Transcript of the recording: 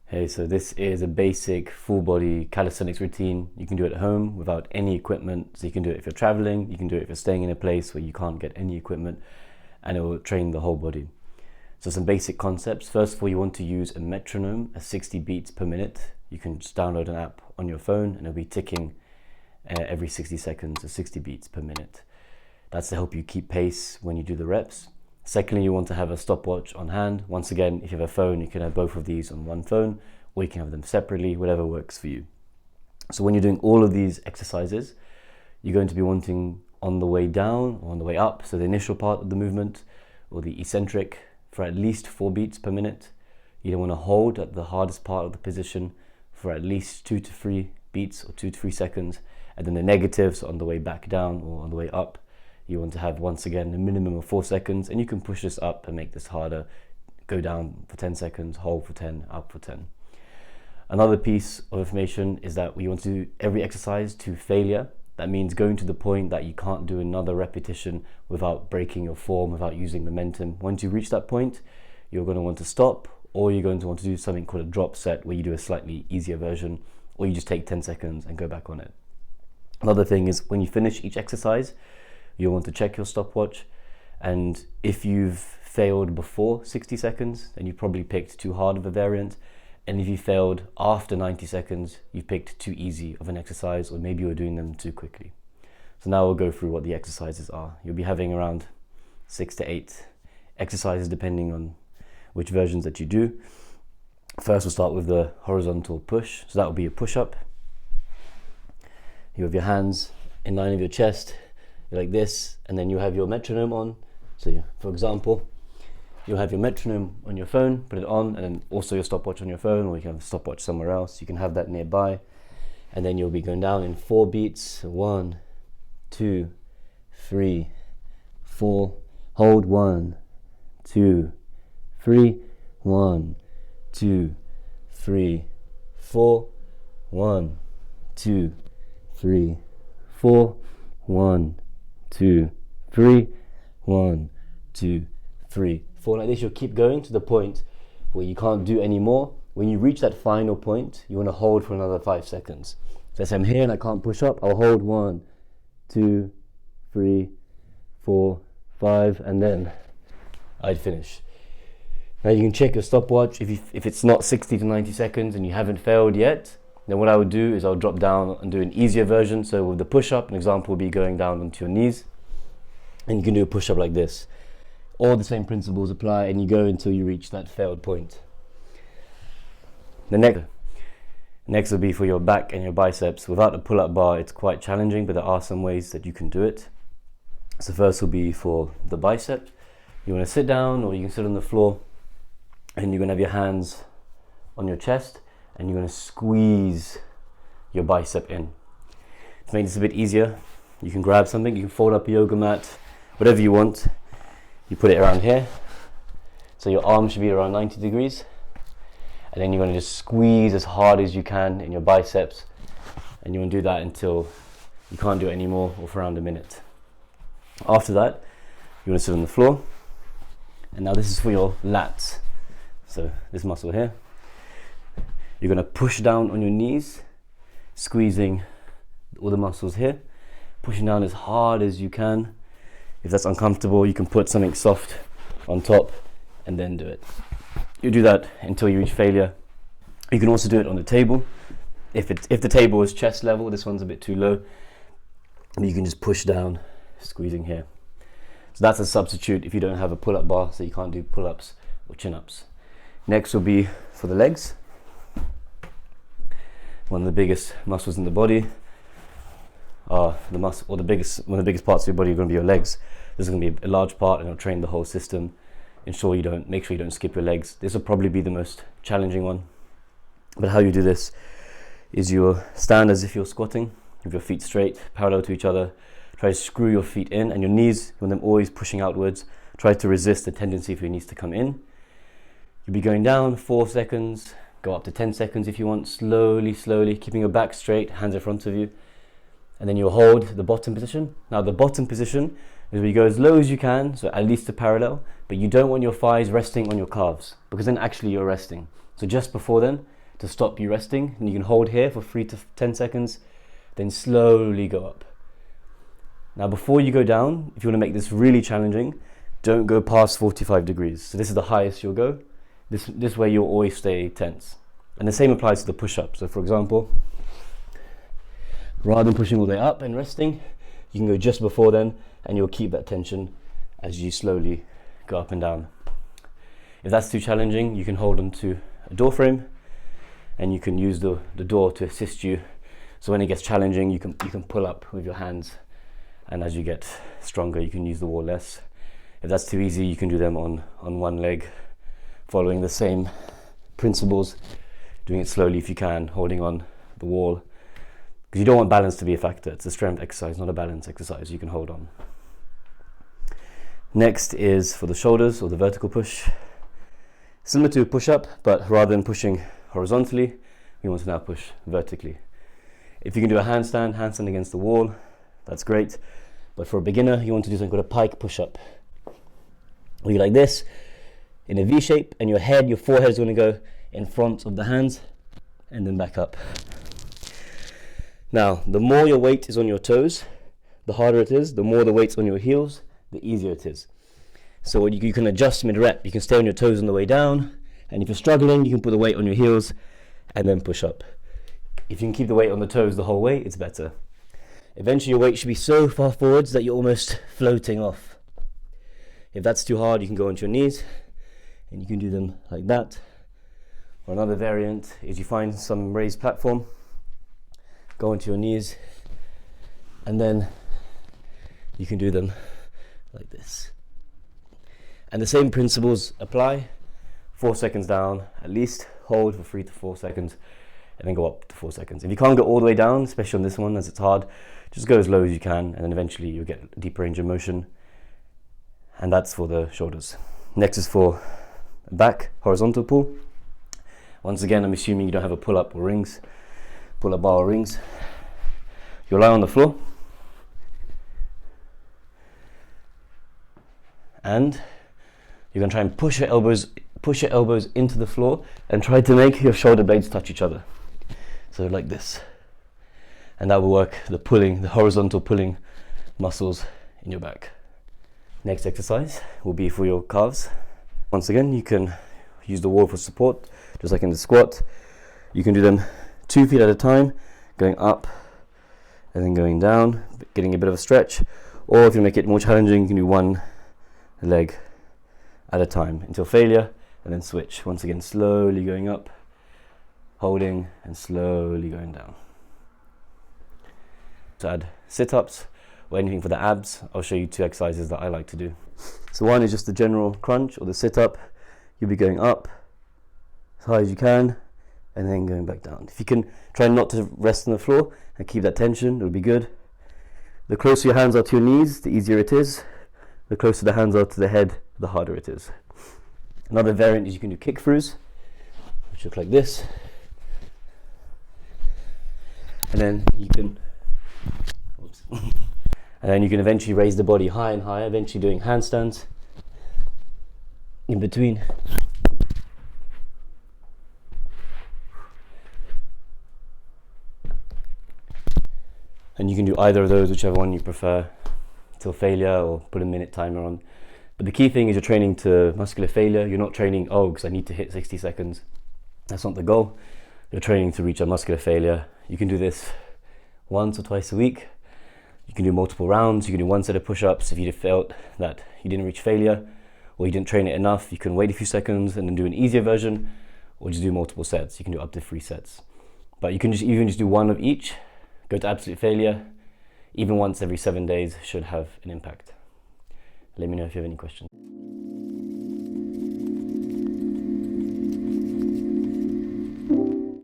Hey, so this is a basic full body calisthenics routine. You can do it at home without any equipment. So you can do it if you're traveling, you can do it if you're staying in a place where you can't get any equipment, and it will train the whole body. So some basic concepts. First of all, you want to use a metronome at 60 beats per minute. You can just download an app on your phone and it'll be ticking every 60 seconds, or 60 beats per minute. That's to help you keep pace when you do the reps. Secondly, you want to have a stopwatch on hand. Once again, if you have a phone, you can have both of these on one phone, or you can have them separately, whatever works for you. So when you're doing all of these exercises, you're going to be wanting on the way down or on the way up, so the initial part of the movement, or the eccentric, for at least 4 beats per minute. You don't want to hold at the hardest part of the position for at least 2 to 3 beats or 2 to 3 seconds. And then the negatives on the way back down or on the way up, you want to have, once again, a minimum of 4 seconds, and you can push this up and make this harder. Go down for 10 seconds, hold for 10, up for 10. Another piece of information is that we want to do every exercise to failure. That means going to the point that you can't do another repetition without breaking your form, without using momentum. Once you reach that point, you're going to want to stop, or you're going to want to do something called a drop set, where you do a slightly easier version, or you just take 10 seconds and go back on it. Another thing is, when you finish each exercise, you'll want to check your stopwatch, and if you've failed before 60 seconds, then you probably picked too hard of a variant, and if you failed after 90 seconds, you've picked too easy of an exercise, or maybe you're doing them too quickly. So now we'll go through what the exercises are. You'll be having around 6 to 8 exercises depending on which versions that you do. First, we'll start with the horizontal push. So that will be a push-up. You have your hands in line of your chest, like this, and then you have your metronome on. So for example, you'll have your metronome on your phone, put it on, and then also your stopwatch on your phone, or you can have a stopwatch somewhere else. You can have that nearby, and then you'll be going down in 4 beats. 1, 2, 3, 4. Hold 1, 2, 3. 1, 2, 3, 4. 1, 2, 3, 4. 1, 2, 3. 1, 2, 3, 4. Like this, you'll keep going to the point where you can't do any more. When you reach that final point, you want to hold for another 5 seconds. So as I'm here and I can't push up, I'll hold 1, 2, 3, 4, 5, and then I'd finish. Now you can check your stopwatch. If it's not 60 to 90 seconds and you haven't failed yet, then what I would do is I'll drop down and do an easier version. So with the push-up, an example would be going down onto your knees, and you can do a push-up like this. All the same principles apply, and you go until you reach that failed point. The next will be for your back and your biceps. Without a pull-up bar, it's quite challenging, but there are some ways that you can do it. So first will be for the bicep. You want to sit down, or you can sit on the floor, and you're going to have your hands on your chest, and you're going to squeeze your bicep in. To make this a bit easier, you can grab something, you can fold up a yoga mat, whatever you want. You put it around here, so your arm should be around 90 degrees, and then you're going to just squeeze as hard as you can in your biceps, and you want to do that until you can't do it anymore, or for around a minute. After that, you want to sit on the floor, and now this is for your lats. So this muscle here, you're going to push down on your knees, squeezing all the muscles here, pushing down as hard as you can. If that's uncomfortable, you can put something soft on top and then do it. You do that until you reach failure. You can also do it on the table. If the table is chest level, this one's a bit too low, you can just push down, squeezing here. So that's a substitute if you don't have a pull-up bar, so you can't do pull-ups or chin-ups. Next will be for the legs. One of the biggest muscles in the body are one of the biggest parts of your body are going to be your legs. This is going to be a large part, and it'll train the whole system. Make sure you don't skip your legs. This will probably be the most challenging one. But how you do this is you'll stand as if you're squatting, with your feet straight, parallel to each other. Try to screw your feet in, and your knees, you want them always pushing outwards. Try to resist the tendency for your knees to come in. You'll be going down 4 seconds, go up to 10 seconds if you want, slowly, keeping your back straight, hands in front of you. And then you'll hold the bottom position. Now the bottom position is where you go as low as you can, so at least to parallel, but you don't want your thighs resting on your calves, because then actually you're resting. So just before then, to stop you resting, and you can hold here for 3 to 10 seconds, then slowly go up. Now before you go down, if you want to make this really challenging, don't go past 45 degrees. So this is the highest you'll go. This way you'll always stay tense. And the same applies to the push-up. So for example, rather than pushing all the way up and resting, you can go just before then, and you'll keep that tension as you slowly go up and down. If that's too challenging, you can hold onto a door frame, and you can use the door to assist you. So when it gets challenging, you can pull up with your hands, and as you get stronger, you can use the wall less. If that's too easy, you can do them on one leg, following the same principles, doing it slowly if you can, holding on the wall, because you don't want balance to be a factor. It's a strength exercise, not a balance exercise. You can hold on. Next is for the shoulders, or the vertical push. Similar to a push-up, but rather than pushing horizontally, we want to now push vertically. If you can do a handstand against the wall, that's great. But for a beginner, you want to do something called a pike push-up, where you're like this, in a V shape, and your forehead is going to go in front of the hands, and then back up. Now, the more your weight is on your toes, the harder it is. The more the weight's on your heels, the easier it is. So you can adjust mid-rep. You can stay on your toes on the way down, and if you're struggling, you can put the weight on your heels and then push up. If you can keep the weight on the toes the whole way, it's better. Eventually your weight should be so far forwards that you're almost floating off. If that's too hard, you can go onto your knees, and you can do them like that. Or another variant is you find some raised platform, go onto your knees, and then you can do them like this. And the same principles apply. 4 seconds down, at least hold for 3 to 4 seconds, and then go up to 4 seconds. If you can't go all the way down, especially on this one as it's hard, just go as low as you can, and then eventually you'll get a deeper range of motion. And that's for the shoulders. Next is for back, horizontal pull. Once again, I'm assuming you don't have a pull-up or rings, pull-up bar or rings. You'll lie on the floor, and you're going to try and push your elbows into the floor, and try to make your shoulder blades touch each other. So like this. And that will work the horizontal pulling muscles in your back. Next exercise will be for your calves. Once again, you can use the wall for support, just like in the squat. You can do them 2 feet at a time, going up and then going down, getting a bit of a stretch. Or if you make it more challenging, you can do one leg at a time until failure, and then switch. Once again, slowly going up, holding, and slowly going down. To add sit-ups or anything for the abs, I'll show you 2 exercises that I like to do. So one is just the general crunch or the sit-up. You'll be going up as high as you can, and then going back down. If you can try not to rest on the floor and keep that tension, it'll be good. The closer your hands are to your knees, the easier it is. The closer the hands are to the head, the harder it is. Another variant is you can do kick throughs, which look like this. And then you can eventually raise the body higher and higher, eventually doing handstands in between. And you can do either of those, whichever one you prefer, till failure, or put a minute timer on. But the key thing is you're training to muscular failure. You're not training, because I need to hit 60 seconds. That's not the goal. You're training to reach a muscular failure. You can do this once or twice a week. You can do multiple rounds. You can do one set of push-ups. If you felt that you didn't reach failure, or you didn't train it enough, you can wait a few seconds and then do an easier version, or just do multiple sets. You can do up to 3 sets. But you can even just do one of each. Go to absolute failure, even once every 7 days should have an impact. Let me know if you have any questions.